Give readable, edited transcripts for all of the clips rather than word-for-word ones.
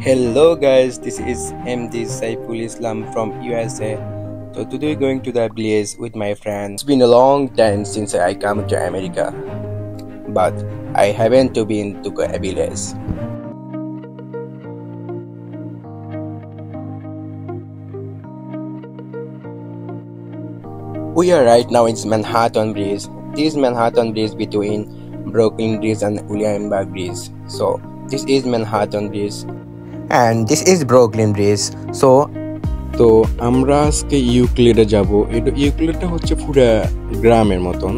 Hello guys, this is MD Saiful Islam from USA. So today we're going to the place with my friends. It's been a long time since I come to America, but I haven't been to a village. We are right now in Manhattan Bridge. This Manhattan Bridge between Brooklyn Bridge and Williamsburg Bridge. So this is Manhattan Bridge. And this is Brooklyn Bridge. তো আমরা আজকে ইউক্লিডে যাব। ইউক্লিডটা হচ্ছে পুরো গ্রামের মতন।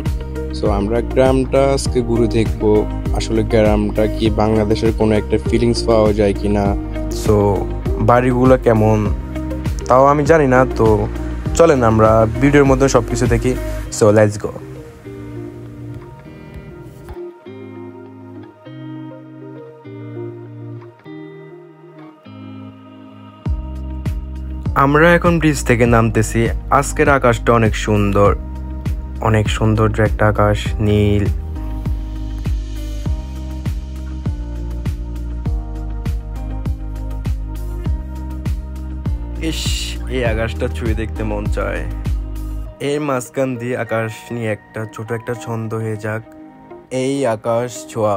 So আমরা গ্রামটা আজকে ঘুরে দেখব, আসলে গ্রামটা কি বাংলাদেশের কোনো একটা ফিলিংস পাওয়া যায় কিনা, সো বাড়িগুলো কেমন তাও আমি জানি না। তো চলেন আমরা ভিডিওর মধ্যে সব কিছু দেখি। So let's go. আমরা এখন ব্রিজ থেকে নামতেছি। আজকের আকাশটা অনেক সুন্দর, অনেক সৌন্দর্য একটা আকাশ, নীল। ইস, এই আকাশটা ছুঁয়ে দেখতে মন চায়। এর মাঝখান দিয়ে আকাশ নিয়ে একটা ছোট একটা ছন্দ হয়ে যাক। এই আকাশ ছোঁয়া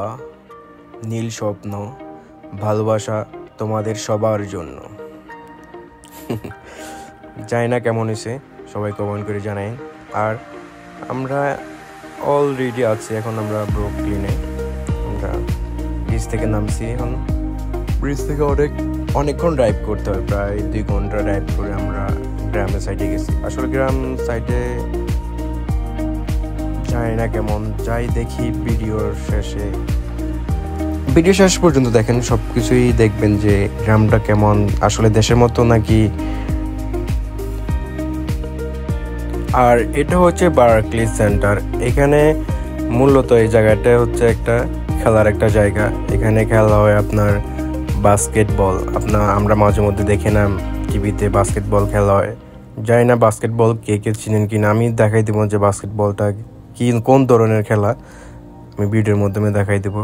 নীল স্বপ্ন, ভালোবাসা তোমাদের সবার জন্য। জানি না কেমন হয়েছে, সবাই কমেন্ট করে জানাই। আর আমরা অলরেডি আছি, এখন আমরা ব্রুকলিনে। আমরা ব্রিজ থেকে নামছি। এখন ব্রিজ থেকে অনেকক্ষণ ড্রাইভ করতে হয়, প্রায় 2 ঘন্টা ড্রাইভ করে আমরা গ্রামের সাইডে গেছি। আসলে গ্রাম সাইডে জানি না কেমন, যাই দেখি ভিডিও শেষ পর্যন্ত দেখেন, সব কিছুই দেখবেন যে গ্রামটা কেমন, আসলে দেশের মতো নাকি। আর এটা হচ্ছে বার্কলি সেন্টার। এখানে মূলত এই জায়গাটা হচ্ছে একটা খেলার একটা জায়গা। এখানে খেলা হয় আপনার বাস্কেটবল। আমরা মাঝে মধ্যে দেখে না টিভিতে বাস্কেটবল খেলা হয়। জানি না বাস্কেটবল কে চিনেন কিনা, আমি দেখাই দেবো যে বাস্কেটবলটা কোন ধরনের খেলা, আমি ভিডিওর মাধ্যমে দেখাই দেবো।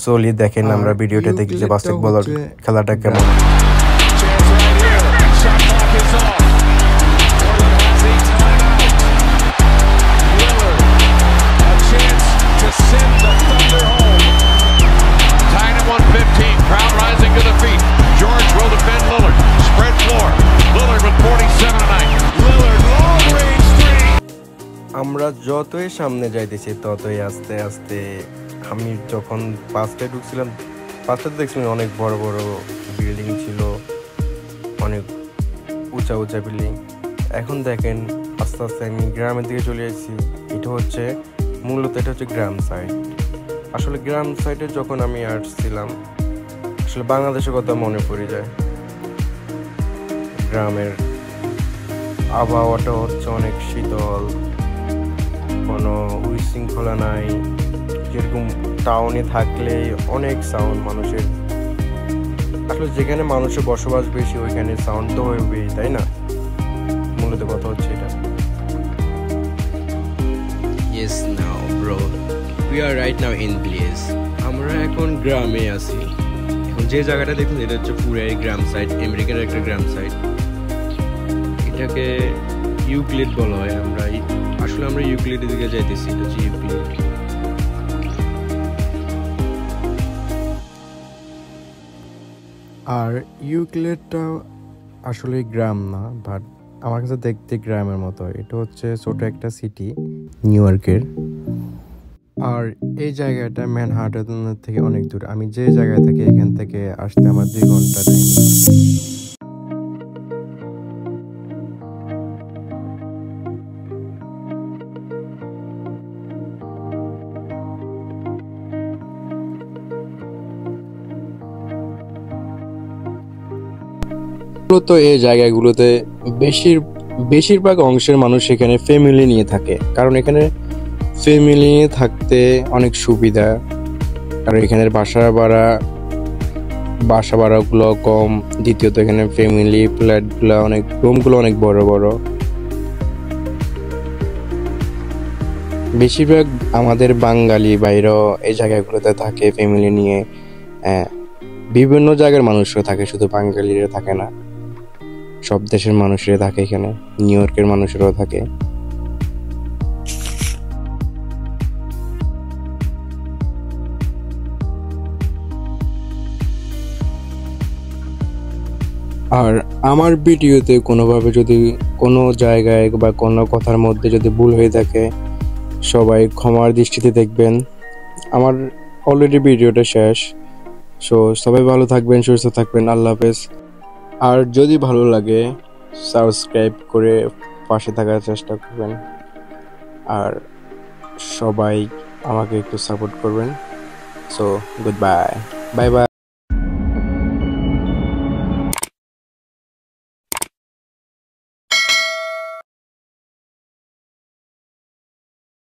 সোলি দেখেন, আমরা ভিডিওটা দেখি যে বাস্কেটবল খেলাটা কেমন। আমরা যতই সামনে যাইতেছি ততই আস্তে আস্তে, আমি যখন পাঁচটায় ঢুকছিলাম, পাঁচটাতে দেখছিলাম অনেক বড় বড় বিল্ডিং ছিল, অনেক উঁচা উঁচা বিল্ডিং। এখন দেখেন আস্তে আস্তে আমি গ্রামের দিকে চলে এসেছি। এটা হচ্ছে গ্রাম সাইড। আসলে গ্রাম সাইডে যখন আমি আসছিলাম, আসলে বাংলাদেশের কথা মনে পড়ে যায়। গ্রামের আবহাওয়াটা হচ্ছে অনেক শীতল, কোনো উশৃঙ্খলা নাই। যেরকম টাউনে থাকলে অনেক সাউন্ড মানুষের, আসলে যেখানে মানুষের বসবাস বেশি ওইখানে সাউন্ড তো হবেই, তাই না? মূলত কথা হচ্ছে এটা। Yes now bro, we are right now in village. আমরা এখন গ্রামে আছি। এখন যে জায়গাটা দেখুন, এটা হচ্ছে পুরাই গ্রাম সাইড, আমেরিকার একটা গ্রাম সাইড। এটাকে ইউক্লিড বলা হয়। আমরা ইউক্লিডের দিকে যাইতেছি। এটা হচ্ছে ইউক্লিড। আর ইউক্লিডটা আসলে গ্রাম না, বাট আমার কাছে দেখতে গ্রামের মতো। এটা হচ্ছে ছোট একটা সিটি, নিউ ইয়র্কের। আর এই জায়গাটা ম্যানহাটন থেকে অনেক দূর। আমি যে জায়গায় থাকি এখান থেকে আসতে আমার 2 ঘন্টা টাইম। তো এই জায়গাগুলোতে বেশিরভাগ অংশের মানুষ এখানে ফ্যামিলি নিয়ে থাকে, কারণ এখানে ফ্যামিলি নিয়ে থাকতে অনেক সুবিধা। আর এখানের বাসা ভাড়াগুলো কম। দ্বিতীয়ত এখানে ফ্যামিলি ফ্ল্যাটগুলো অনেক, রুমগুলো অনেক বড় বড়। বেশিরভাগ আমাদের বাঙালি বাইরেও এই জায়গাগুলোতে থাকে ফ্যামিলি নিয়ে। বিভিন্ন জায়গার মানুষরা থাকে, শুধু বাঙালিরা থাকে না, সব দেশের মানুষরা থাকে এখানে, নিউ ইয়র্কের মানুষরাও থাকে। আর আমার ভিডিওতে কোনোভাবে যদি কোনো জায়গায় বা কোনো কথার মধ্যে যদি ভুল হয়ে থাকে, সবাই ক্ষমার দৃষ্টিতে দেখবেন। আমার অলরেডি ভিডিওটা শেষ। সো সবাই ভালো থাকবেন, সুস্থ থাকবেন, আল্লাহ হাফেজ। আর যদি ভালো লাগে সাবস্ক্রাইব করে পাশে থাকার চেষ্টা করবেন, আর সবাই আমাকে একটু সাপোর্ট করবেন। So good bye, bye bye.